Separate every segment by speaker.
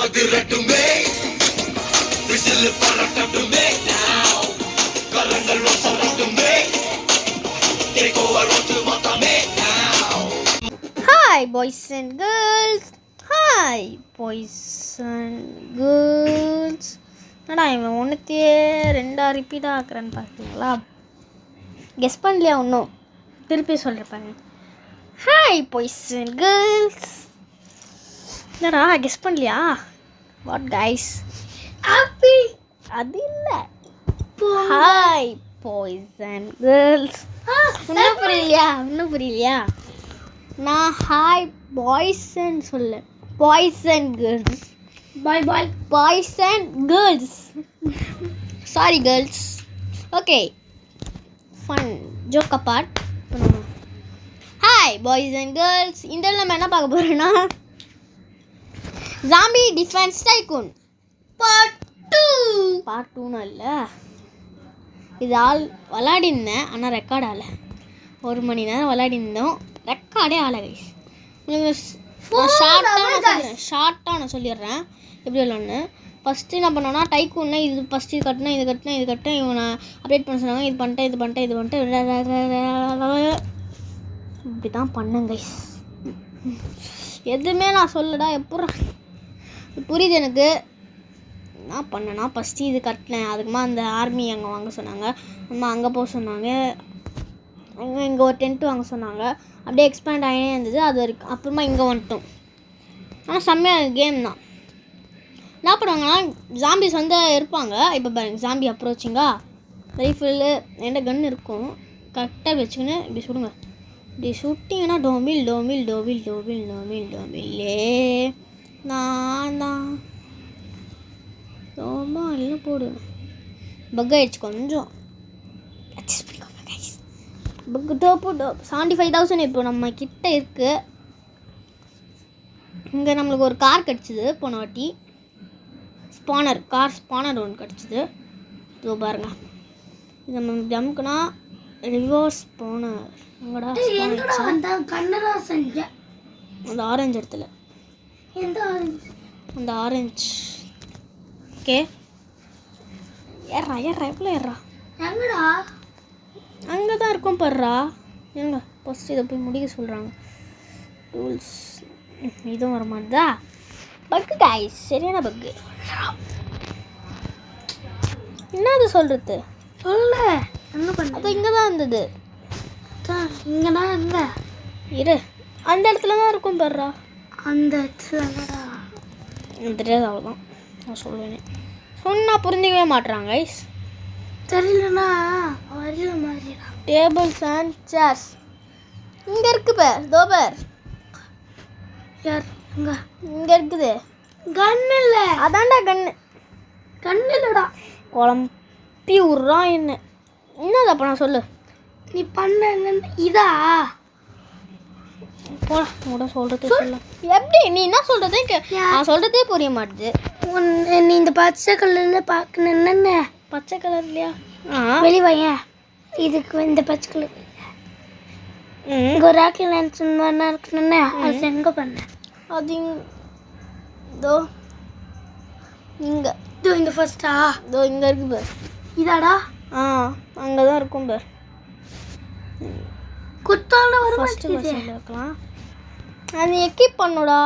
Speaker 1: அதிரட்டுமே whistle பறக்கட்டுமே now கரங்கள் வசரட்டுமே take over ஒட்டு மொத்தமே now
Speaker 2: Hi boys and girls. Hi boys and girls. என்னடா இவன் ஒன்றுத்தையே ரெண்டா ரிப்பீட்டாக ஆக்குறேன்னு பார்த்தீங்களா? கெஸ் பண்ணலையா ஒன்றும்? திருப்பி சொல்லிருப்பாங்க. Hi boys and girls. என்னடா கெஸ் பண்ணலையா? What guys? ஹாப்பி அது இல்லை. Hi boys and girls. இன்னும் புரியலையா? நான் ஹாய் பாய்ஸ்ன்னு சொல்ல, boys and girls. Boys and girls. Sorry girls. Okay, fun joke apart. Hi boys and girls. இந்த நம்ம என்ன பார்க்க போகிறோன்னா ஜாம்பி டிஃபென்ஸ் டைக்கூன் பார்ட் 2 இல்லை. இது விளையாடிருந்தேன், ஆனால் ரெக்கார்ட் ஆகலை. 1 மணி நேரம் விளையாடிருந்தோம், ரெக்கார்டே ஆகலை கைஸ். உங்களுக்கு ஷார்ட்டாக நான் சொல்லிடுறேன் எப்படி இல்லைன்னு. ஃபஸ்ட்டு என்ன பண்ணோன்னா டைக்கூன்னா இது ஃபஸ்ட்டு இது கட்டினேன் இவனை அப்டேட் பண்ண சொன்னாங்க. இது பண்ணிட்டேன் இப்படி தான் பண்ணேன் கைஸ். எதுவுமே நான் சொல்லடா எப்போ புரியுது எனக்கு. என்ன பண்ணேன்னா ஃபஸ்ட்டு இது கட்டினேன், அதுக்குமா அந்த ஆர்மி அங்கே வாங்க சொன்னாங்க, அம்மா அங்கே போக சொன்னாங்க, இங்கே ஒரு டென்ட்டு வாங்க சொன்னாங்க. அப்படியே எக்ஸ்பேண்ட் ஆகினே இருந்தது. அது வரைக்கும் அப்புறமா இங்கே வந்துட்டோம். ஆனால் செம்மையாக கேம் தான். என்ன பண்ணுவாங்கன்னா ஜாம்பிஸ் வந்து இருப்பாங்க. இப்போ பாருங்க, ஜாம்பி அப்ரோச்சிங்கா ரைஃபிள் என்கிட்ட கன் இருக்கும், கரெக்டாக வச்சுக்கின்னு இப்படி சுடுங்க. இப்படி சுட்டிங்கன்னா டோமில்லே நான் தான் ரொம்ப இல்லை போடு. பக் ஆகிடுச்சு கொஞ்சம். பக்கு டோப்பு 75,000 இப்போ நம்ம கிட்ட இருக்குது. இங்கே நம்மளுக்கு ஒரு கார் கிடச்சிது போன வாட்டி. கார் ஸ்பானர் ஒன்று கிடச்சிது. இதோ பாருங்க, இது நம்ம ஜம்க்குனா ரிவர்ஸ் ஸ்பானர். அந்த ஆரஞ்சு இடத்துல, அந்த ஆரஞ்சு. ஓகே, ஏறா எப்போ ஏறா எங்கடா? அங்கே தான் இருக்கும் பர்றா. ஏங்க ஃபஸ்ட்டு இதை போய் முடிக்க சொல்கிறாங்க. டூல்ஸ் இதுவும் வர மாட்டேதா? பக்கு கைஸ், சரியான பக்கு. என்னது சொல்கிறது சொல்ல என்ன பண்ண? அது இங்கே தான் இருந்தது. இங்கேனா எங்க இரு, அந்த இடத்துல தான் இருக்கும் பர்றா. அந்த இடத்துல தெரியாது, அவ்வளோதான் நான் சொல்லுவேனே. சொன்னால் புரிஞ்சிக்கவே மாட்டுறாங்க கைஸ். தெரியலண்ணா வரையில மாதிரி. டேபிள்ஸ் அண்ட் சேர்ஸ் இங்கே இருக்கு பேர். தோ பேர் யார் இங்கே இருக்குது. கன் இல்லை, அதான்டா கன் இல்லைடா. குழம்பி விட்றான் என்னது அப்போ நான் சொல்லு. நீ பண்ண இதா போடா கூட சொல்கிறது சொல்ல. எப்படி நீ என்ன சொல்கிறது? நான் சொல்கிறதே புரிய மாட்டுது. நீ இந்த பச்சை கலர்னு பார்க்கணுன்னு. பச்சை கலர் இல்லையா? வெளிவாங்க. இதுக்கு இந்த பச்சை கலர் இங்கே ஒரு ராக்கி லேன்ஸ் இருக்கணுன்னு அது எங்கே பண்ணேன்? அது இதோ இங்கே. இதோ இந்த ஃபர்ஸ்டா? இதோ இங்கே இருக்கு பார். இதாடா? அங்கே தான் இருக்கும் பார். குத்தான ஒரு ஃபஸ்ட்டு இருக்கலாம். அது எக்கிப் பண்ணுடா.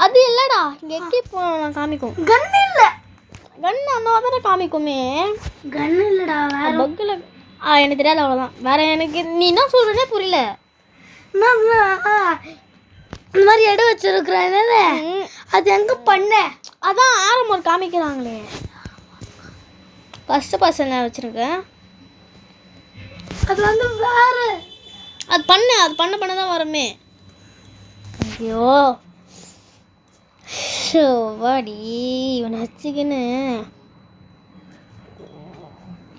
Speaker 2: அது இல்லைடா, இங்கே எக்கிப் நான் காமிக்கும். கன் இல்லை, கன் அந்த மாதிரி காமிக்குமே. கன் இல்லைடா, வேற பக்கில். எனக்கு தெரியாது, அவ்வளோதான். வேற எனக்கு நீ என்ன சொல்கிறதே புரியல. இந்த மாதிரி இடம் வச்சுருக்குறேன், அது எங்கே பண்ண? அதான் ஆரம்பம் காமிக்கிறாங்களே. ஃபஸ்ட்டு பர்சன் வச்சுருக்கேன். அது வந்து வேறு அது பண்ண தான் வருமே. ஐயோ ஷோவாடி இவனை வச்சுக்கின்னு.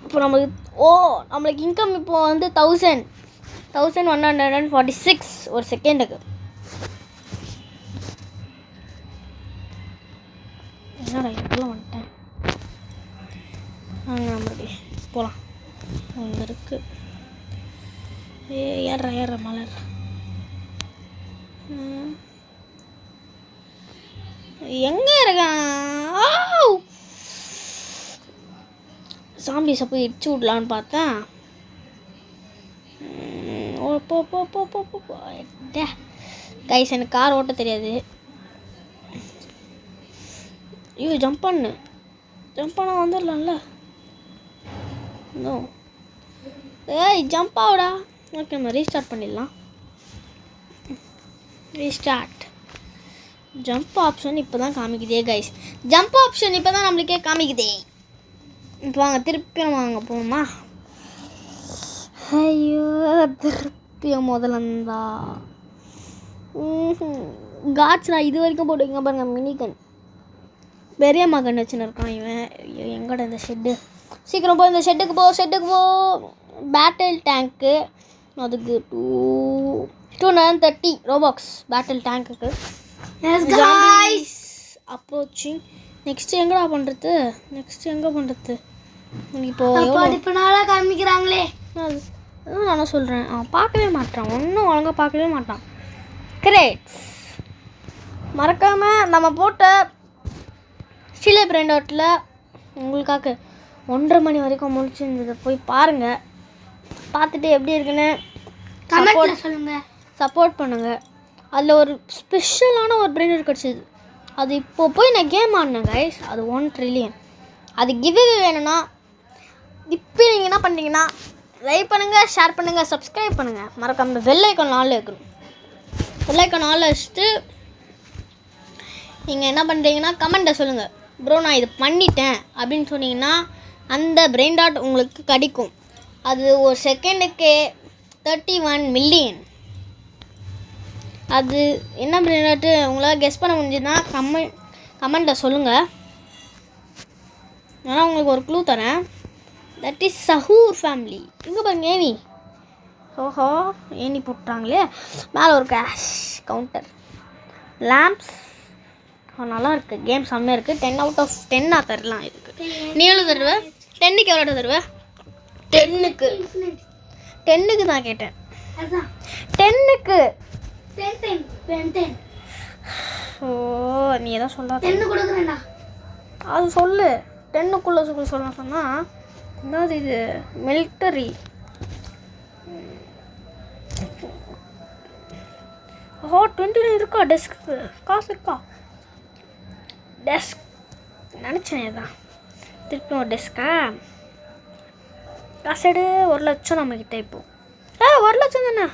Speaker 2: இப்போ நம்மளுக்கு இன்கம் இப்போ வந்து 1146 ஒரு செகண்டுக்கு. என்னடா இப்போலாம் வந்துட்டேன். நம்மளுக்கு போகலாம். அங்கே இருக்குது. ஏற மலர். எங்கே இருக்கான். சாம்பிஸை போய் இடிச்சு விடலான்னு பார்த்தேன். கைஸ் எனக்கு கார் ஓட்ட தெரியாது. ஐயோ ஜம்ப் பண்ணால் வந்துடலாம்ல. நோ ஏய் ஜம்ப் ஆகுடா. ஓகே நம்ம ரீஸ்டார்ட் பண்ணிடலாம். ரீஸ்டார்ட். ஜம்ப் ஆப்ஷன் இப்போ தான் காமிக்குதே கைஸ். ஜம்ப் ஆப்ஷன் இப்போ தான் நம்மளுக்கே காமிக்குதே. இப்போ வாங்க திருப்பியும் வாங்க போமா. ஐயோ திருப்பியும் முதலந்தா காட்ஸ் நான் இது வரைக்கும் போட்டுங்க பாருங்க. மினிகன் பெரிய மகன் வச்சுன்னு இருக்கான் இவன். எங்கட இந்த ஷெட்டு சீக்கிரம் போ. இந்த ஷெட்டுக்கு போ. பேட்டில் டேங்க்கு அதுக்கு 230 ரோபாக்ஸ் பேட்டில் டேங்க்குக்கு. அப்ரோச்சிங். நெக்ஸ்ட் எங்கடா பண்ணுறது? எங்கே பண்ணுறது? இப்போ நாளாக காமிக்கிறாங்களே. அதுதான் நானும் சொல்கிறேன். அவன் பார்க்கவே மாட்டான். ஒன்றும் ஒழுங்காக பார்க்கவே மாட்டான். கிரேட்ஸ் மறக்காமல் நம்ம போட்ட ஸ்டீலே பிராண்ட் அவுட்டில் உங்களுக்காக 1:30 மணி வரைக்கும் முடிச்சிருந்ததை போய் பாருங்கள். பார்த்துட்டு எப்படி இருக்குன்னு சப்போர்ட் பண்ணுங்கள். அதில் ஒரு ஸ்பெஷலான ஒரு பிராண்ட் அவுட் கிடச்சிது. அது இப்போ போய் நான் கேம் ஆடினேன் கைஸ். அது 1 trillion. அது கிவ்வே வேணும்னா இப்போ நீங்கள் என்ன பண்ணுறீங்கன்னா லைக் பண்ணுங்கள், ஷேர் பண்ணுங்கள், சப்ஸ்கிரைப் பண்ணுங்கள். மறக்காம பெல் ஐக்கான் ஆல்ல இருக்கணும். பெல் ஐக்கான் ஆல்ல வச்சுட்டு நீங்கள் என்ன பண்ணுறீங்கன்னா கமெண்ட்டை சொல்லுங்கள். ப்ரோ நான் இது பண்ணிட்டேன் அப்படின்னு சொன்னீங்கன்னா அந்த பிரெயின் டாட் உங்களுக்கு கிடைக்கும். அது ஒரு செகண்டுக்கு 31 மில்லியன். அது என்ன பிரெயின் டாட்டு உங்களால் கெஸ் பண்ண முடிஞ்சுன்னா கமெண்ட்டில் சொல்லுங்கள். ஆனால் உங்களுக்கு ஒரு க்ளூ தரேன். That is Sahoor family. இங்கே பாருங்க ஏனி. ஓஹோ ஏனி போட்டாங்களே. மேலே ஒரு கேஷ் கவுண்டர். லேம்ப்ஸ் நல்லா இருக்குது. கேம் செம்மையாக இருக்குது. 10 out of 10 தரலாம் இதுக்கு. நீ எவ்வளோ தருவ? 10க்கு எவ்வளோ தருவ? 10க்கு தான் கேட்டேன். 10க்கு. ஓ நீ எதாவது சொல்லாத. அது சொல்லு. 10க்குள்ளே சொல்ல சொன்னால் என்னது இது? மிலிட்டரி. ஓ 29 இருக்கா? டெஸ்க்கு காசு இருக்கா? டெஸ்க் நினச்சேன் தான். திருப்பி ஒரு டெஸ்க்கா? காசு 1 லட்சம் நம்மக்கிட்ட இப்போ. 1 லட்சம் தானே?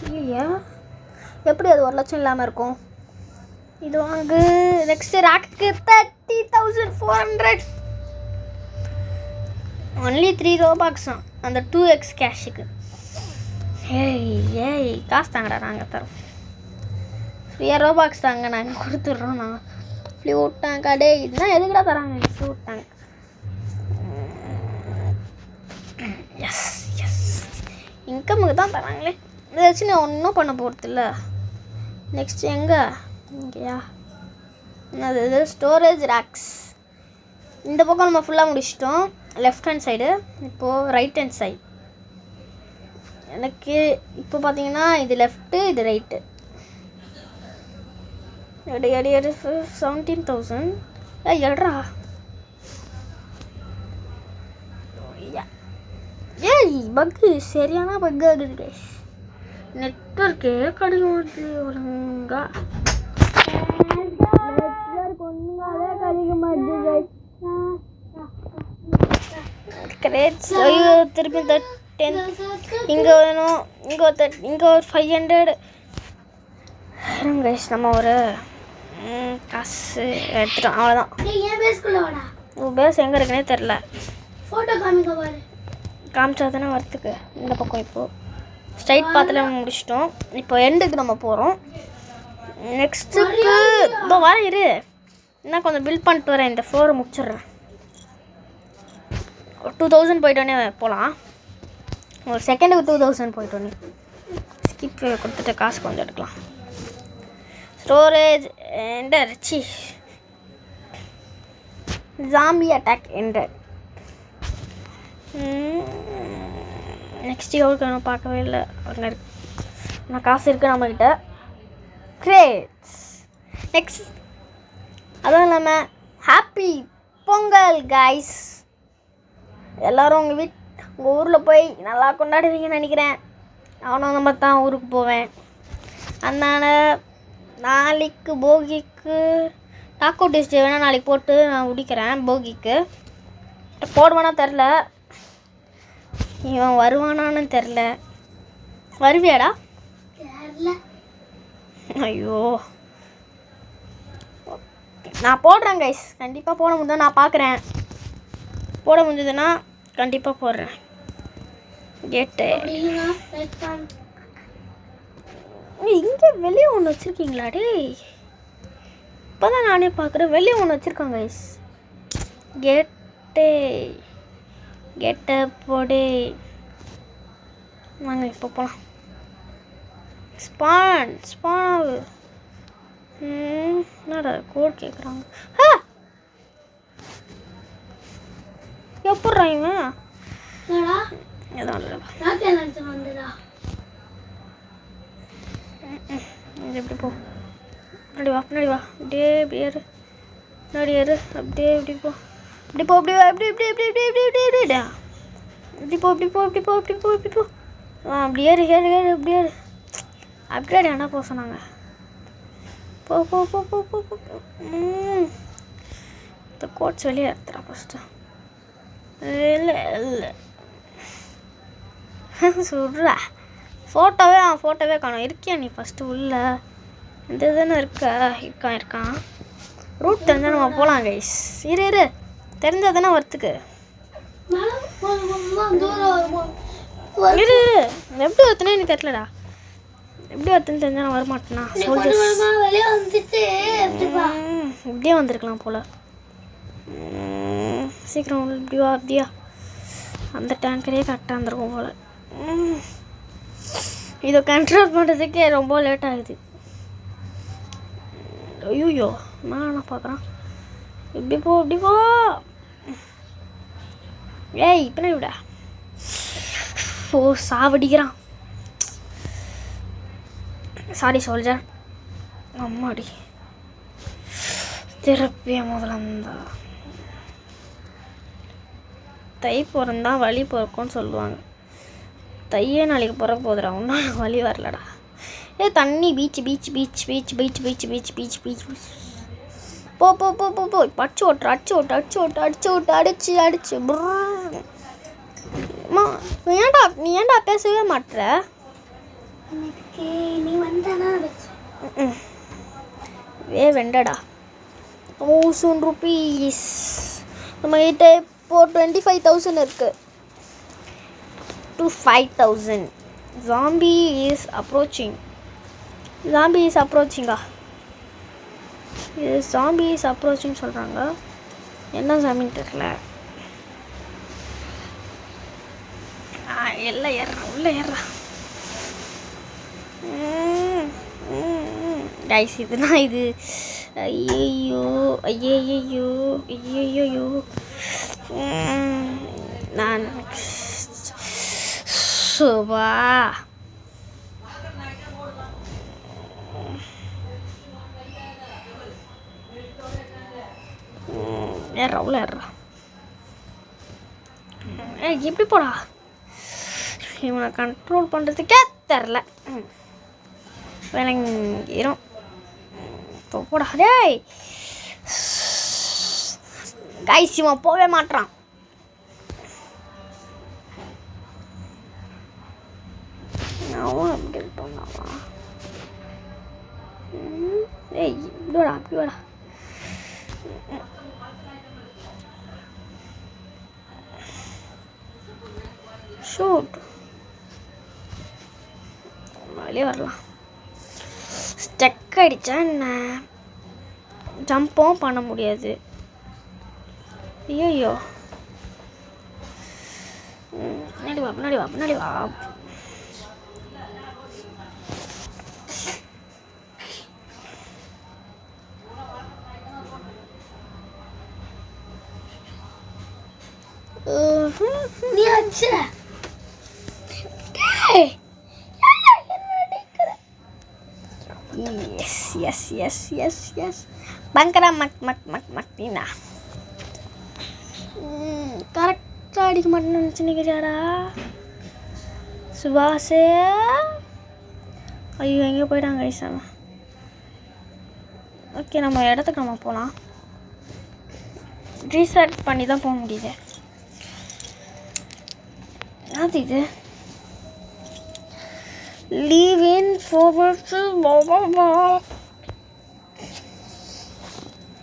Speaker 2: இல்லையா? எப்படி அது 1 லட்சம் இல்லாமல் இருக்கும்? இது வாங்கு. நெக்ஸ்ட் ராக்கு 30,400. ஒன்லி 3 ரோபாக்ஸ் தான் அந்த 2x கேஷுக்கு. ஏய் காசு தாங்கடா நாங்கள் தரோம். ஃப்ரீயாக ரோபாக்ஸ் தாங்க நாங்கள் கொடுத்துட்றோம். நான் ஃப்ளூட் டேங்க் அடே இதுதான் எதுக்கடா தராங்க? Flute tank. எஸ் இன்கமுக்கு தான் தராங்களே. இதை வச்சு நான் ஒன்றும் பண்ண போகிறதில்ல. நெக்ஸ்ட் எங்கே? இங்கேயா? அது இது ஸ்டோரேஜ் ரேக்ஸ். இந்த பக்கம் நம்ம ஃபுல்லாக முடிச்சிட்டோம். Left hand side. இப்போது ரைட் ஹேண்ட் சைடு. எனக்கு இப்போ பார்த்தீங்கன்னா இது லெஃப்ட்டு இது ரைட்டு. எடு 17,000. எட்ரா. ஏய் பக்கு சரியான பக்கு ஆகுது கைஸ். நெட்வொர்க்கே கிடையாது ஒழுங்கா. நெட்வொர்க் ஒழுங்காவே கிடைக்க மாட்டேங்குது கைஸ். கிரேட்ஸ். ஐயோ திருப்பி 10 இங்கே வேணும். இங்கே ஒரு 500 இருங்க கைஸ். நம்ம ஒரு காசு எடுத்துட்டோம். அவ்வளோதான். உன் பேஸ் எங்கே இருக்குன்னே தெரில. ஃபோட்டோ காமிச்சா தானே வரத்துக்கு. இந்த பக்கம் இப்போது ஸ்ட்ரைட் பாத்தில் முடிச்சிட்டோம். இப்போ எண்டுக்கு நம்ம போகிறோம். நெக்ஸ்ட்டுக்கு இப்போ வர இரு. இன்னும் கொஞ்சம் பில்ட் பண்ணிட்டு வரேன். இந்த ஃப்ளோரை முடிச்சிடுறேன். 2000 போயிட்டோன்னே போகலாம். ஒரு செகண்டுக்கு 2000 போயிட்டோன்னே ஸ்கிப் கொடுத்துட்டு காசு கொஞ்சம் எடுக்கலாம். Storage enter. Zombie attack enter. Next எவ்வளோ வேணும் பார்க்கவே இல்லை. அங்கே இருக்கு. நான் காசு இருக்குது நம்மக்கிட்ட. கிரேட்ஸ். நெக்ஸ்ட் அதுவும் இல்லாமல் ஹாப்பி பொங்கல் கைஸ். எல்லோரும் உங்கள் ஊரில் போய் நல்லா கொண்டாடுவீங்கன்னு நினைக்கிறேன். நானும் அந்த மாதிரி தான் ஊருக்கு போவேன். அதனால் நாளைக்கு போகிக்கு டாக்கோ டேஸ்ட் வேணால் நாளைக்கு போட்டு நான் முடிக்கிறேன். போகிக்கு போடுவானா தெரில, இவன் வருவானான்னு தெரில. வருவியாடா? ஐயோ, நான் போடுறேன் கைஸ். கண்டிப்பாக போட முடியும், நான் பார்க்குறேன். போட முடிஞ்சதுன்னா கண்டிப்பாக போடுறேன். கேட்டு இங்கே வெளியே ஒன்று வச்சுருக்கீங்களாடி? இப்போ தான் நானே பார்க்குறேன். வெளியே ஒன்று வச்சுருக்காங்க கைஸ். கேட்டை போடு. வாங்க இப்போ போகலாம். ஸ்பான் என்னடா கோட் கேட்குறாங்க. எப்பட்றா இவன்? எப்படி போ, அப்படி வா, பின்னாடி வா, அப்படியே இப்படி ஏறு, பின்னாடி ஏறு, அப்படியே இப்படி போ, இப்படி போ, இப்படி வா, இப்படி இப்படி இப்படி இப்படி இப்படி இப்படி இப்படிடா, இப்படி போ, இப்படி போ, இப்படி போ, இப்படி போ, இப்படி போ, அப்படி ஏறு ஏறு ஏறு, இப்படி ஏறு, அப்படியே ஆனால் போக சொன்னாங்க. போ போ போ போ போ போ. இந்த கோட்ஸ் வெளியே எடுத்துடா ஃபஸ்ட்டு. இல்லை சொல்கிறா ஃபோட்டோவே காணும். இருக்கியா நீ ஃபஸ்ட்டு உள்ள? இந்த தானே இருக்கான். ரூட் தெரிஞ்சால் நம்ம போகலாம் கைஸ். இரு தெரிஞ்சால் தானே வரத்துக்கு. இரு எப்படி வரத்துனே எனக்கு தெரியலடா. எப்படி வரத்துன்னு தெரிஞ்சால் நான் வரமாட்டேனா? இப்படியே வந்திருக்கலாம் போல். சீக்கிரம் இப்படி வா, அப்படியா? அந்த டேங்கரே கரெக்டாக இருந்திருக்கும் போல். இதை கண்ட்ரோல் பண்ணுறதுக்கே ரொம்ப லேட் ஆகுது. ஐயோ நான் பார்க்குறேன். இப்படி போ, இப்படி போ. ஏய் இப்படி விட. ஓ சாவடிக்கிறான். Sorry soldier. அம்மாடி திருப்பிய முதலந்தா. தை பிறந்தா வலி பிறக்கும்னு சொல்லுவாங்க. தையே நாளைக்கு பிறக்க போதுடா. ஒன்றும் வலி வரலடா. தண்ணி beach beach beach beach beach beach beach beach beach beach. போ போ போ போ போ. அடிச்சு ஓட்டு அடிச்சு ஓட்டு அடிச்சு ஓட்டு அடிச்சு ஓட்டு அடிச்சு அடிச்சு. நீ ஏன்டா பேசவே மாட்டுற? நீ வந்தானா வெண்டடா. 1000 rupees நம்மகிட்ட இப்போ 25,000 இருக்குது. to 5,000. Zombie is approaching. Zombie is approaching சொல்கிறாங்க. என்ன சாமின்னு தெரியல. எல்லாம் ஏறுறான், உள்ளே ஏறுறான். கைஸ் இதுனா இது. ஐயோ ஐயோ ஐயோ நான் சுபா ஏறா உள்ள ஏறா. எப்படி போடா? இவனை கண்ட்ரோல் பண்ணுறதுக்கே தெரில. விளங்கிரும். இப்போ போடா. டேய் கைஸ் இவன் போகவே மாட்டான். அப்படி பண்ணாவா? ஏய் இப்படிடா அப்படிடா. ஷூட் வெளியே வரலாம். ஸ்டக் அடித்தா என்ன ஜம்பும் பண்ண முடியாது. ஐயோ பின்னாடி வா பின்னாடி வா பின்னாடி வா. நீ அடிச்ச Yes. பயங்கர மக்னா கரெக்டாக அடிக்க மாட்டேன்னு நினச்சினிக்கிறியாடா சுபாஷே. ஐயோ எங்கே போயிட்டாங்க ஐசாம. ஓகே நம்ம இடத்துக்கு நம்ம போகலாம். ரீசெட் பண்ணி தான் போக முடியுது. அது இது லீவ் இன் ஃபார்வர்ட்.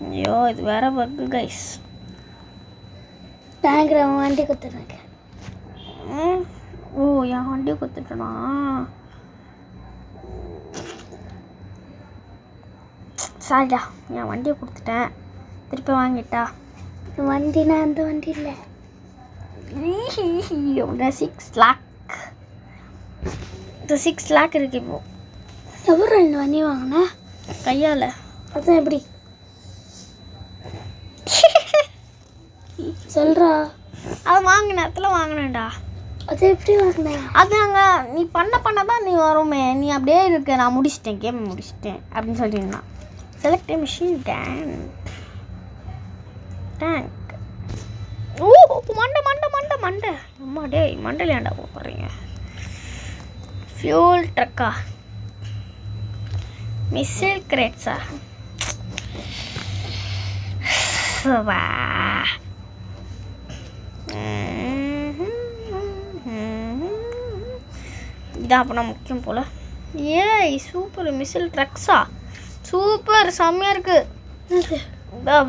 Speaker 2: ஐயோ இது வேற பக்கு கைஸ். டேங்கர் அவன் வண்டி கொடுத்துருங்க. ஓ என் வண்டி கொடுத்துட்டனா. சாரிடா என் வண்டியை கொடுத்துட்டேன். திருப்பி வாங்கிட்டா. வண்டினா அந்த வண்டி இல்லை. 6 lakh. இந்த 6 lakh இருக்கு இப்போ. எவ்வளோ இந்த வண்டி வாங்கின கையால்? அதான் எப்படி சொல்கிறா? அது வாங்கின இடத்துல வாங்கினேன்டா. அது எப்படி வாங்கினேன்? அது நாங்கள் நீ பண்ண தான் நீ வருமே. நீ அப்படியே இருக்க நான் முடிச்சிட்டேன் கேம் முடிச்சிட்டேன் அப்படின்னு சொல்லியிருந்தான். Select machine tank. ஓ மண்டை அம்மா டேய் மண்டையில் ஏன்டா போடுறீங்க? ஃபியூல் ட்ரக்கா மிஸ்ஸில் கிரேட்ஸா? வா இதான் அப்போ நான் முக்கியம் போல். ஏய் சூப்பர் மிஸ்ஸில் ட்ரக்ஸா சூப்பர் செம்மையாக இருக்குது.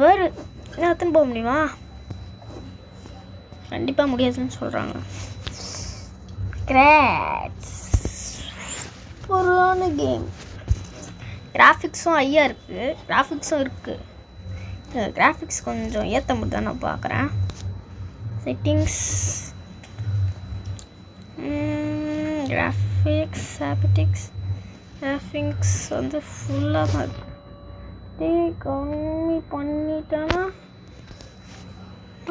Speaker 2: வேறு என்ன எத்தனை போக முடியுமா? கண்டிப்பாக முடியாதுன்னு சொல்கிறாங்க. கிராட்ஸ் பொருளான கேம். கிராஃபிக்ஸும் ஐயா இருக்குது. கிராஃபிக்ஸ் கொஞ்சம் ஏற்ற முடியுதா நான் பார்க்குறேன். செட்டிங்ஸ் கிராஃபிக்ஸ் கிராஃபிக்ஸ் வந்து ஃபுல்லாக தான் இருக்குது. கம்மி பண்ணிட்டேன்னா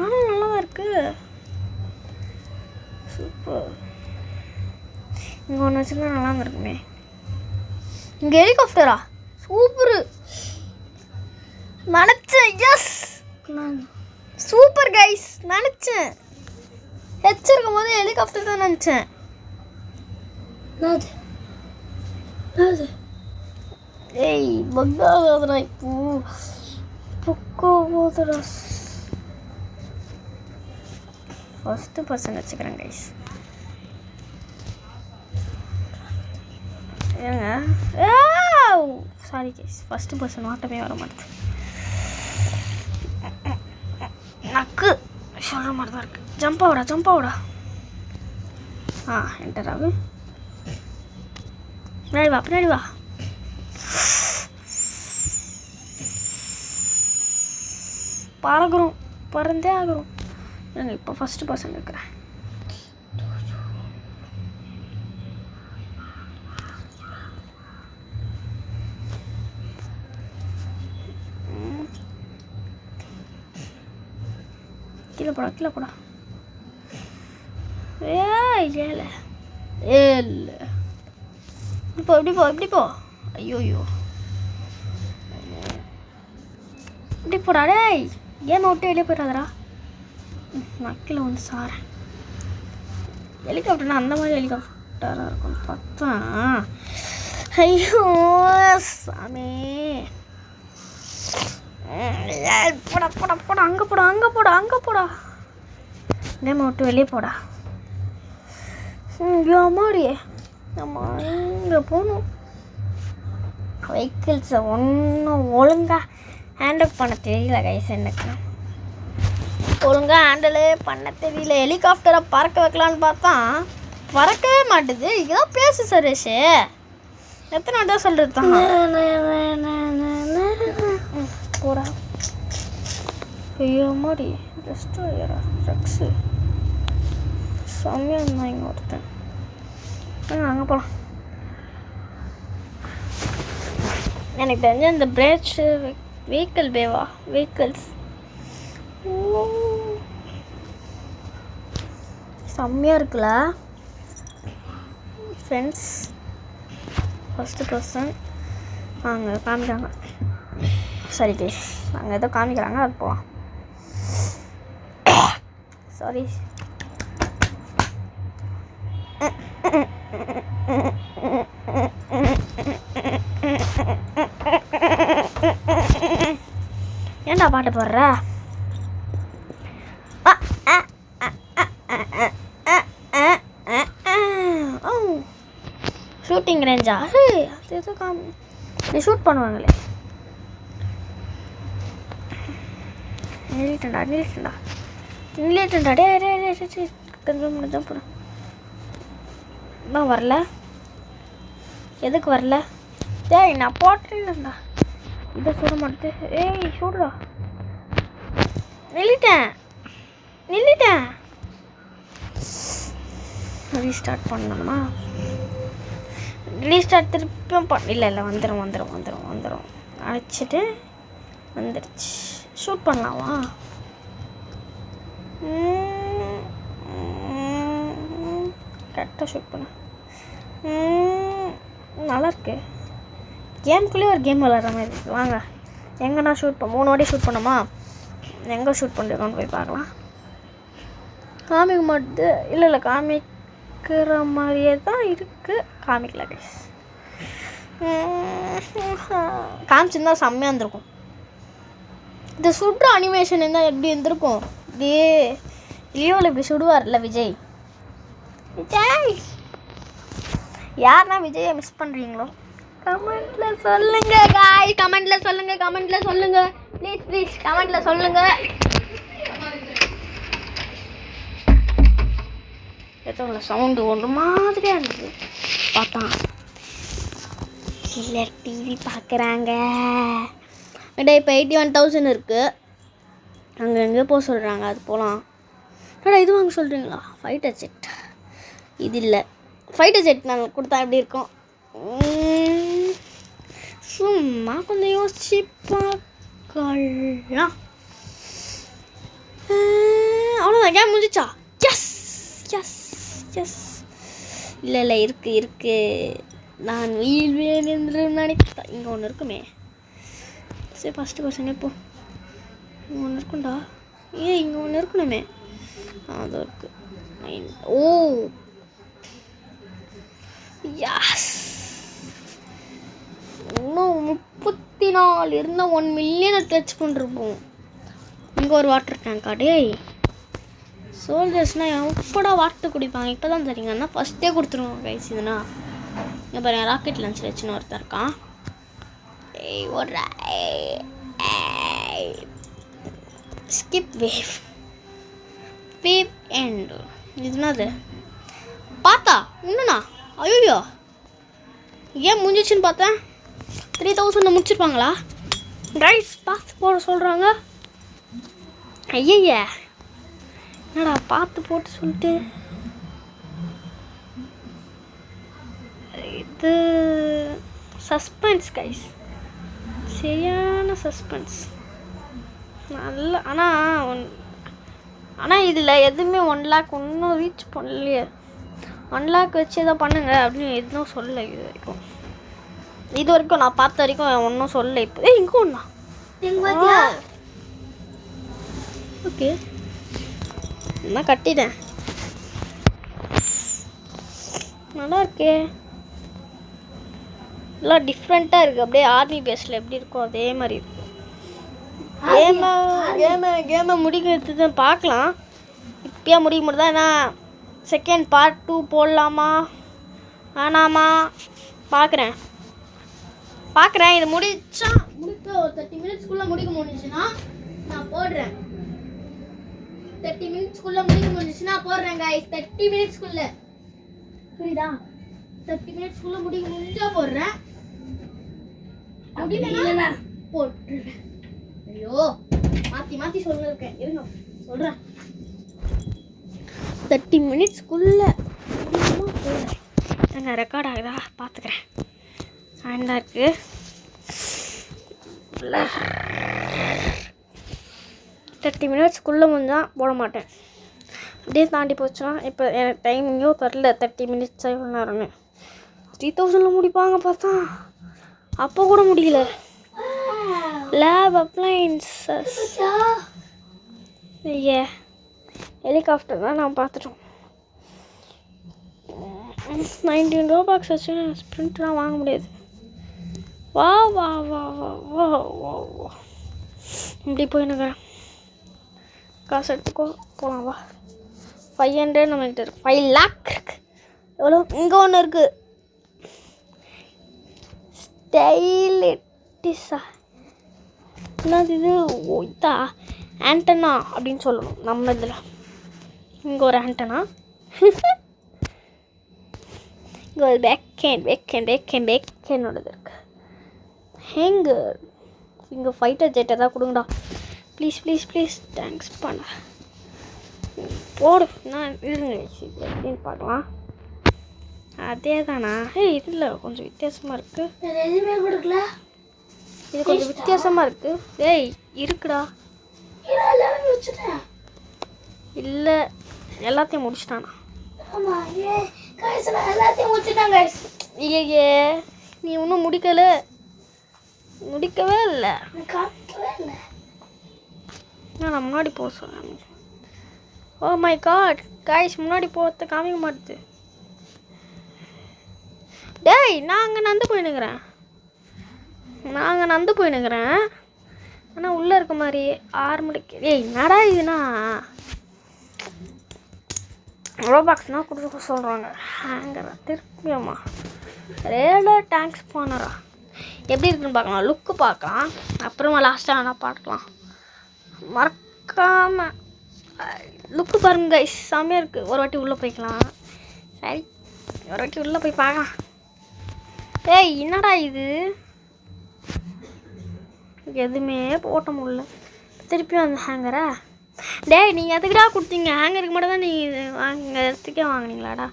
Speaker 2: ஆனால் நல்லா தான் இருக்குது. சூப்பர். இங்கே ஒன்று வச்சுருந்தா நல்லா தான் இருக்குமே. இங்கே ஹெலிகாப்டரா சூப்பரு நினச்சேன். எஸ் சூப்பர் கைஸ் நினச்சேன். வச்சிருக்கும் போது ஹெலிகாப்டர் தான் நினச்சேன். ஏய் பக்காதரா இப்போ போதுடா. ஃபஸ்ட்டு பர்சன் வச்சுக்கிறேன் கைஸ். ஏங்க சாரி கைஸ் ஃபஸ்ட்டு பர்சன் ஆட்டமே வர மாட்டேது. நக்கு சொல்கிற மாதிரி தான் இருக்குது. ஜம்ப் ஆகுடா. என்டர் ஆகு. பின்னாடி வா. பறந்தே ஆகிறோம். நாங்கள் இப்போ ஃபஸ்ட்டு பர்சன் இருக்கிறேன். கீழே போடா. ஏல இப்படி போ. ஐயோ இப்படி போடா டேய். ஏன் விட்டு வெளியே போயிடாதரா. நக்கில் வந்து சாரேன். ஹெலிகாப்டர்னா அந்த மாதிரி ஹெலிகாப்டராக இருக்கும் பார்த்தா. ஐயோ சாமி. போடா அங்கே போடா. நேம் விட்டு வெளியே போடா. அம்மாடியே நம்ம இங்கே போகணும். வெஹிக்கிள்ஸை ஒன்றும் ஒழுங்காக ஹேண்டில் பண்ண தெரியல கைஸ். எனக்கு ஒழுங்காக ஹேண்டிலே பண்ண தெரியல. ஹெலிகாப்டரை பறக்க வைக்கலான்னு பார்த்தா பறக்கவே மாட்டுது. இதுதான் பேசு சரேஷ். எத்தனை தான் சொல்கிறது தான் போடா. ஐயோ மாடி ரெஸ்டோரா ட்ரக்ஸு செம்மையாக இருந்தான் இங்கே ஒருத்தன். அங்கே போகலாம். எனக்கு தெரிஞ்ச இந்த பிரேட்சு வெஹிக்கிள்ஸ் செம்மையாக இருக்குல்ல ஃப்ரெண்ட்ஸ். ஃபஸ்ட்டு பர்சன் அங்கே காமிக்கிறாங்க. சரி கைஸ், அங்கே ஏதோ காமிக்கிறாங்க, அது போகலாம். சாரி. ஏன்டா பாட்டு போடுற? ஷூட்டிங் ரேஞ்சா? அது ஏதோ நீ ஷூட் பண்ணுவாங்களே. நில்லிட்டா டே கொஞ்சம் முடிஞ்சா போகிறேன். இன்னும் வரல. எதுக்கு வரல? டேய் நான் போட்டேன்டா. இதை சுட மாட்டேன். ஏய் சுடுறா. நில்லிட்டேன். ரீஸ்டார்ட் பண்ணணுமா? ரீஸ்டார்ட் திருப்பியும் இல்லை வந்துடும். அழைச்சிட்டு வந்துடுச்சு. ஷூட் பண்ணலாமா? கரெக்டாக ஷூட் பண்ண நல்லாயிருக்கு. கேம்குள்ளேயே ஒரு கேம் விளாட்ற மாதிரி இருக்குது. வாங்க எங்கன்னா ஷூட் 3 வாட்டி ஷூட் பண்ணோமா? எங்கே ஷூட் பண்ணிருக்கோன்னு போய் பார்க்கலாம். காமிக்க மாட்டுது. இல்லை காமிக்கிற மாதிரியே தான் இருக்குது. காமிக்கல கைஸ். காமிச்சிருந்தா செம்மையாக இருந்திருக்கும். இந்த சுடுற அனிமேஷன் இருந்தால் எப்படி இருந்திருக்கும்? இப்படியே லியோவில் இப்படி சுடுவார்ல விஜய். யாருன்னா விஜயை மிஸ் பண்ணுறீங்களோ கமெண்ட்டில் சொல்லுங்க காய். கமெண்ட்டில் சொல்லுங்க ப்ளீஸ் கமெண்ட்டில் சொல்லுங்க. எத்தனை சவுண்டு ஒன்று மாதிரியாக இருந்தது. பார்த்தா கீழே டிவி பார்க்குறாங்க. இப்போ 81,000 இருக்குது. அங்கே எங்கேயோ போக சொல்கிறாங்க. அது போகலாம். இது வாங்க சொல்கிறீங்களா? Fighter jet. இது இல்லை. ஃபைட்டர் ஜெட் நாங்கள் கொடுத்தா எப்படி இருக்கும்? சும்மா கொஞ்சம் யோசிச்சு பார்க்கலாம். அவ்வளோதான். கேம் முடிஞ்சிச்சா? எஸ் இல்லை இருக்கு. நான் வீழ்வேன் என்று நினைத்தேன். இங்கே ஒன்று இருக்குமே. சரி ஃபஸ்ட்டு பர்சனே போ. இங்கே ஒன்று இருக்குண்டா. இங்கே ஒன்று இருக்கணுமே. அது இருக்கு. ஓ யாஸ். இன்னும் 34 இருந்தால் 1 மில்லியனை டச் பண்ணிருப்போம். இங்கே ஒரு வாட்டர் டேங்கா? டேய் சோல்ஜர்ஸ்னால் எப்படா வாட்டர் குடிப்பாங்க? இப்போ தான் தெரியுங்கன்னா ஃபஸ்ட்டே கொடுத்துருவோம் கைஸ். இதுனா இங்கே பாருங்க, ராக்கெட் லான்ச்சர் வச்சுன்னு ஒருத்தர் இருக்கான். ஏய் ஒரு ஸ்கிப் வேவ் எண்ட். இதுனாது பார்த்தா இன்னுண்ணா? ஐயோ ஏன் முடிஞ்சிச்சுன்னு பார்த்தேன். 3000 முடிச்சிருப்பாங்களா கைஸ்? பார்த்து போட சொல்கிறாங்க. ஐயய்யா என்னடா பார்த்து போட்டு சொல்லிட்டு. இது சஸ்பென்ஸ் கைஸ், சரியான சஸ்பென்ஸ். நல்ல ஆனால் இதில் எதுவுமே 1 லேக் ஒன்றும் ரீச் பண்ணலையே. 1 லேக் வச்சு எதோ பண்ணுங்க அப்படின்னு எதுவும் சொல்லலை இது வரைக்கும் நான் பார்த்த வரைக்கும் ஒன்றும் சொல்லலை. இப்போ இங்கே ஒன்றா ஓகே நான் கட்டிட்டேன். நல்லா இருக்கே. எல்லாம் டிஃப்ரெண்ட்டாக இருக்குது. அப்படியே ஆர்மி பேஸில் எப்படி இருக்கும் அதே மாதிரி இருக்கும். கேமை முடிக்கிறது தான் பார்க்கலாம். இப்போயே முடிக்க முடியுதா? ஏன்னா செகண்ட் பார்ட் 2 போடலாமா வேணாமா பார்க்குறேன். இது முடிக்க ஒரு 30 மினிட்ஸ்க்குள்ளே முடிக்க முடிஞ்சுன்னா நான் போடுறேன். 30 மினிட்ஸ்க்குள்ளே முடிக்க முடிஞ்சுன்னா போடுறேன் கைஸ். 30 மினிட்ஸ்க்குள்ளே புரியுதா? 30 மினிட்ஸ்க்குள்ளே முடிக்க முடிஞ்சா போடுறேன். முடியலன்னா போட்டுருவேன். ஐயோ மாற்றி சொல்லிருக்கேன். இருங்க சொல்கிறேன். 30 மினிட்ஸ்க்குள்ளே போடுறேன். நாங்கள் ரெக்கார்ட் ஆகுதா பார்த்துக்கிறேன். ஆண்டாக இருக்குது. 30 மினிட்ஸ்க்குள்ளே முடிஞ்சால் போட மாட்டேன். அப்படியே தாண்டி போச்சுன்னா இப்போ எனக்கு டைமிங்கோ தெரில. 30 மினிட்ஸ் எவ்வளோ நேரம்னு 3000 முடிப்பாங்க பார்த்தா அப்போ கூட முடியல. Lab appliances. ஐயா ஹெலிகாப்டர் தான் நான் பார்த்துட்டோம். 19 ரோபாக்ஸ் வச்சு ஸ்ப்ரிண்ட்லாம் வாங்க முடியாது. வா வா வா வா வா வா வா இப்படி போயின்னுக்கிறேன். காசு எடுத்துக்கோ போகலாம் வா. 500 நம்மகிட்ட இருக்கு. 5 லேக் இருக்கு. எவ்வளோ? இங்கே ஒன்று இருக்குது. ஸ்டைலிட்டிஸா என்னது இது? ஓ இதா ஆண்டனா அப்படின்னு சொல்லணும் நம்ம இதில். இங்கே ஒரு ஆண்டனா, இங்கே ஒரு பேக்கேனோடது இருக்கு. ஹேங்கர். இங்கே ஃபைட்டர் ஜெட் எதாவது கொடுங்கடா ப்ளீஸ் ப்ளீஸ் ப்ளீஸ். தேங்க்ஸ் பண்ண போடு. நான் இருங்க எப்படின்னு பார்க்கலாம். அதே தானா? இதில் கொஞ்சம் வித்தியாசமாக இருக்குது. எதுவுமே கொடுக்கல. இது கொஞ்சம் வித்தியாசமாக இருக்குது. இருக்குடா. இல்லை எல்லாத்தையும் முடிச்சிட்டானா? எல்லாத்தையும் முடிச்சுட்டாங்க. ஐயே நீ இன்னும் முடிக்கவே இல்லை. நான் முன்னாடி போக சொல்கிறேன். ஓ மை காட் கைஸ், முன்னாடி போகிறத காமிக்க மாட்டுது. நான் அங்கே நந்து போயினுக்கிறேன். ஆனால் உள்ளே இருக்க மாதிரி 6 மணிக்கு. என்னடா இதுனா ரோபாக்ஸ்னால் கொடுக்க சொல்கிறாங்க. ஹேங்கரா திருப்பியம்மா ரேடர் டேங்க்ஸ் போனரா எப்படி இருக்குன்னு பார்க்கலாம். லுக்கு பார்க்கலாம், அப்புறமா லாஸ்ட்டாக ஆனால் பார்க்கலாம். மறக்காமல் லுக்கு பாருங்க கைஸ், செம்மையாக இருக்குது. ஒரு வாட்டி உள்ளே போய்க்கலாம். சரி ஒரு வாட்டி உள்ளே போய் பார்க்கலாம். என்னடா இது? எதுவுமே போட்ட முடியல. திருப்பியும் அந்த ஹேங்கரா? நீங்கள் எதுக்குடா கொடுத்தீங்க? ஹேங்கருக்கு மட்டும் தான் நீங்கள் வாங்கிறதுக்கே வாங்கினீங்களாடா?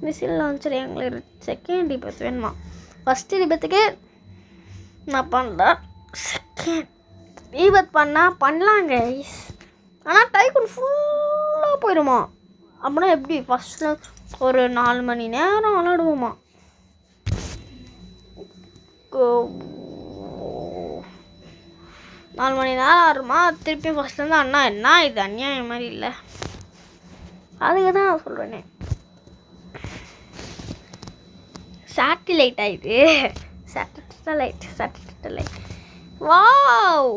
Speaker 2: மிசில் லான்ச்சர் எங்களுக்கு செகண்ட் ரிபத் வேணுமா? ஃபஸ்ட்டு ரிபத்துக்கு நான் பண்ணுறேன். செகண்ட் ரிபத் பண்ணலாங்க. ஆனால் டைக்குன் ஃபுல்லாக போயிடுமா? அப்படின்னா எப்படி? ஃபஸ்ட்டில் ஒரு 4 மணி நேரம் விளாடுவோமா? 4 மணி நேரம் ஆறுமா? திருப்பி ஃபஸ்ட்லேருந்து அண்ணா என்ன இது அநியாயம் மாதிரி இல்லை? அதுக்கு தான் நான் சொல்கிறேனே. சேட்டிலைட் ஆயிடுது. சேட்டிலைட் வாவ்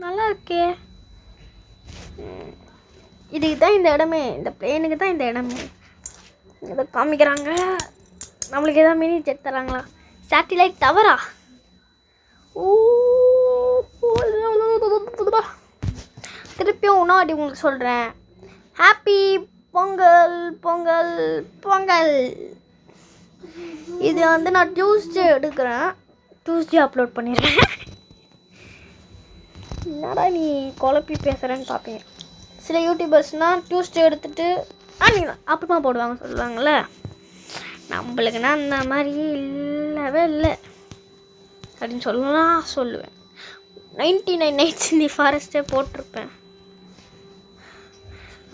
Speaker 2: நல்லா இருக்கே. இதுக்கு தான் இந்த இடமே, இந்த பிளேனுக்கு தான் இந்த இடமே. இதை காமிக்கிறாங்க. நம்மளுக்கு எதாவது மினி ஜெட் தராங்களா? சேட்டிலைட் டவரா? திருப்பியும் உன்னாடி உங்களுக்கு சொல்கிறேன். ஹாப்பி பொங்கல் பொங்கல் பொங்கல். இது வந்து நான் டியூஸ்டே எடுக்கிறேன். டியூஸ்டே அப்லோட் பண்ணிடுறேன். என்னடா நீ குழப்பி பேசுகிறேன்னு பார்ப்பீங்க. சில யூடியூபர்ஸ்னால் டியூஸ்டே எடுத்துகிட்டு அப்புறமா போடுவாங்க சொல்லுவாங்கள்ல. நம்மளுக்குன்னா அந்த மாதிரி இல்லவே இல்லை அப்படின்னு சொல்லுவேன். 99 Nights in the Forest போட்டிருப்பேன்.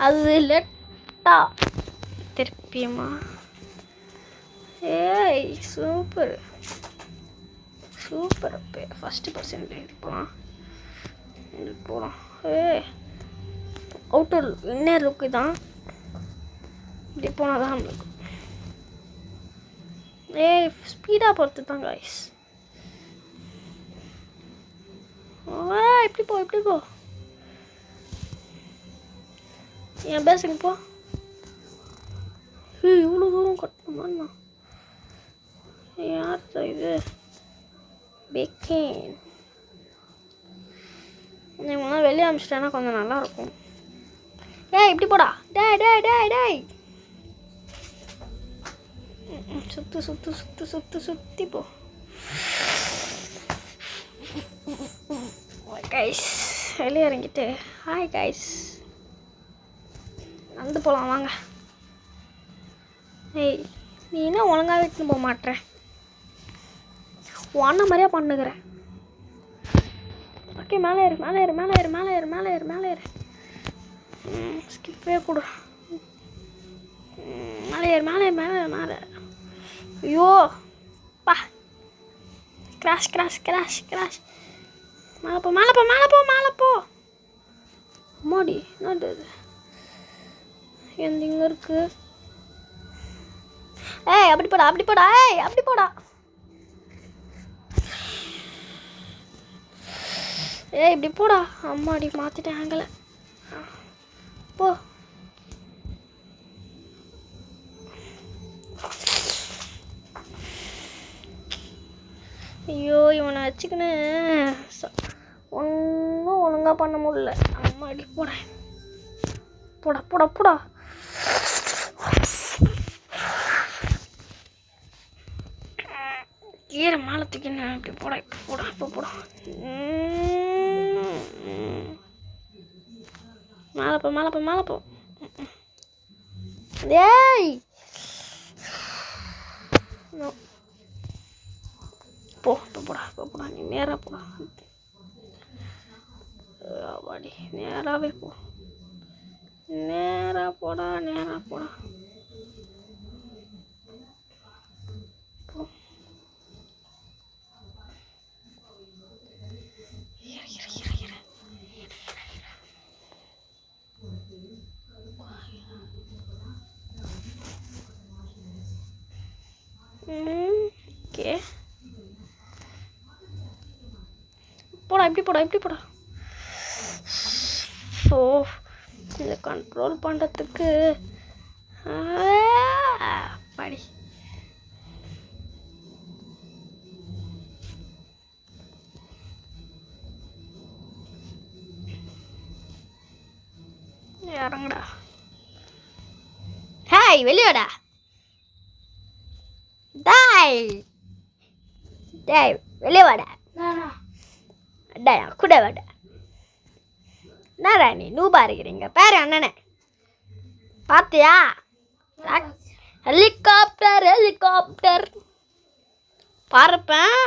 Speaker 2: அது லெட்டா திருப்பியுமா? சூப்பர் அப்போ ஃபஸ்ட்டு பர்சன்டேஜ் போகலாம். அவுட்டர் இன்னர் லுக்கு தான். இப்படி போனால் தான் நம்மளுக்கு ஸ்பீடாக பொறுத்து தான் காய்ஸ். இப்படி போ என் பேசுங்க போ. இவ்வளோ தூரம் கட்டணுமா? யார் இது? பேக்கேன். இவங்களாம் வெளியே அமிச்சிட்டேன்னா கொஞ்சம் நல்லாயிருக்கும். இப்படி போடா. டேய் சுற்றி போ. கைஸ் வெளியே இறங்கிட்டு ஹாய் கைஸ் நடந்து போகலாம் வாங்க. நீ என்ன ஒழுங்காக வீட்டுன்னு போக மாட்டேற? ஒன்ன மாதிரியா பண்ணுகிறேன். ஓகே மேலே ஏறு. ஸ்கிப்பே கொடு. மேலே. ஐயோ பா கிராஷ் கிராஷ் கிராஷ் கிராஷ். மேலே போ மேலே போ மேலே போ மேலே போ. அம்மாடி என்னது இது? எந்த இங்கே இருக்கு? ஏய் அப்படி போடா அப்படி போடா. ஏய் அப்படி போடா. ஏய் இப்படி போடா. அம்மாடி மாற்றிட்டேன் ஆங்கலை. போ. ஐயோ இவனை வச்சுக்கின்னு ஒன்றும் ஒழுங்காக பண்ண முடியல. அம்மாடி போட போடா போடா போடா. கீரை மேலே தூக்கின்னு இப்படி போடா இப்போ போடா இப்போ போடா. மேலே போ மேலே போ மேலே போ. ஏய் போ இப்போ போடா இப்போ போடா. நீ நேராக போடா. வாடி நேராகவே போ. நேராக போடா நேராக போடா. போ. ஓகே போடா இப்படி போடா இப்படி போடா. ஸோ இதை கண்ட்ரோல் பண்ணுறதுக்கு படி இறங்கடா. ஹாய் வெளியோடா. டாய் டாய் வெளியே வாடா. டாய் கூட வாடா. என்னடா நீ நூபா இருக்கிறீங்க பேர் அண்ணனே பார்த்தியா? ஹெலிகாப்டர் ஹெலிகாப்டர் பறப்பேன்.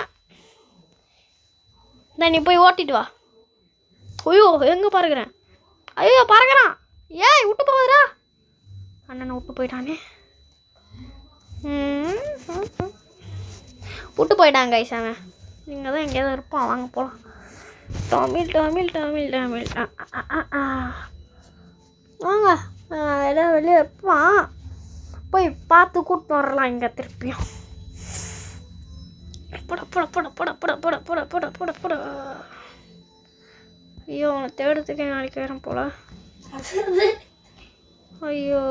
Speaker 2: நீ போய் ஓட்டிட்டு வா. ஐயோ எங்கே பறக்கிறேன்? ஐயோ பறக்கிறான். ஏய் விட்டு போகுதுடா. அண்ணனை விட்டு போயிட்டானே. விட்டு போயிட்டாங்க ஐசாம. நீங்கள் தான் எங்கேயாவது இருப்பான். வாங்க போகலாம். தமிழ் தமிழ் தமிழ் தமிழ் வாங்க. ஏதாவது வெளியே இருப்பான். போய் பார்த்து கூப்பிட்டு வரலாம் இங்கே திருப்பியும். போட போட போட போட போட போட போட போட போட போட. ஐயோ அவனை தேடுறதுக்கே நாளைக்கு வரேன் போல. ஐயோ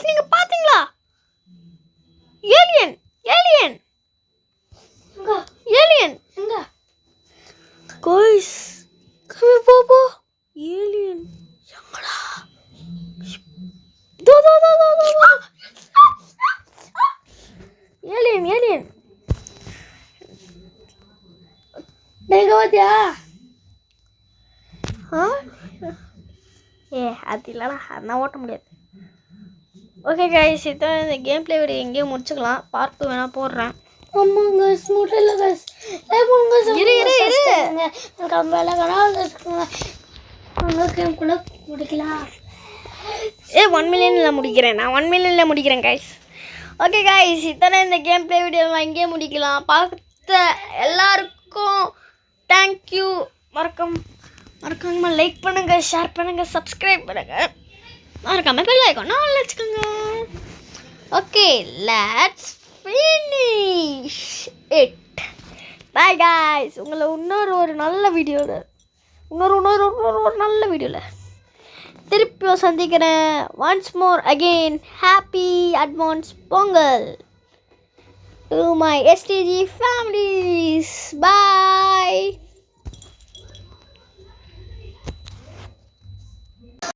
Speaker 2: நீங்க பாத்தீங்களா? ஏலியன் ஏலியன் ஏலியன் எங்க? गाइस கம்மி போ. ஏலியன் எங்கடா? தோ தோ தோ தோ தோ. ஏலியன் ஏலியன் டேய் கோதியா. அது இல்லைடா அதெல்லாம் ஓட்ட முடியாது. ஓகே கைஸ் இதான் இந்த கேம் பிளே வீடியோ எங்கேயும் முடிச்சுக்கலாம். பார்ட் 2 வேணால் போடுறேன். ஆமாங்க முடியல கைஸ். இரு இரு இரு எனக்கு வேலை கேம் கூட முடிக்கலாம். 1 மில்லியனில் முடிக்கிறேன். நான் 1 மில்லியனில் முடிக்கிறேன் கைஸ். ஓகே கைஸ் இத்தனை இந்த கேம் பிளே வீடியோலாம் இங்கேயே முடிக்கலாம். பார்த்த எல்லாருக்கும் தேங்க்யூ. மறக்காம லைக் பண்ணுங்கள், ஷேர் பண்ணுங்கள், சப்ஸ்கிரைப் பண்ணுங்கள். மறக்காம பெல் ஐகான் ஆல் வச்சுக்கோங்க. Okay let's finish it. Bye guys. உங்களை இன்னொரு நல்ல வீடியோவில் இன்னொரு நல்ல வீடியோவில் திருப்பியும் சந்திக்கிறேன். Once more again happy advance Pongal to my STG families. Bye.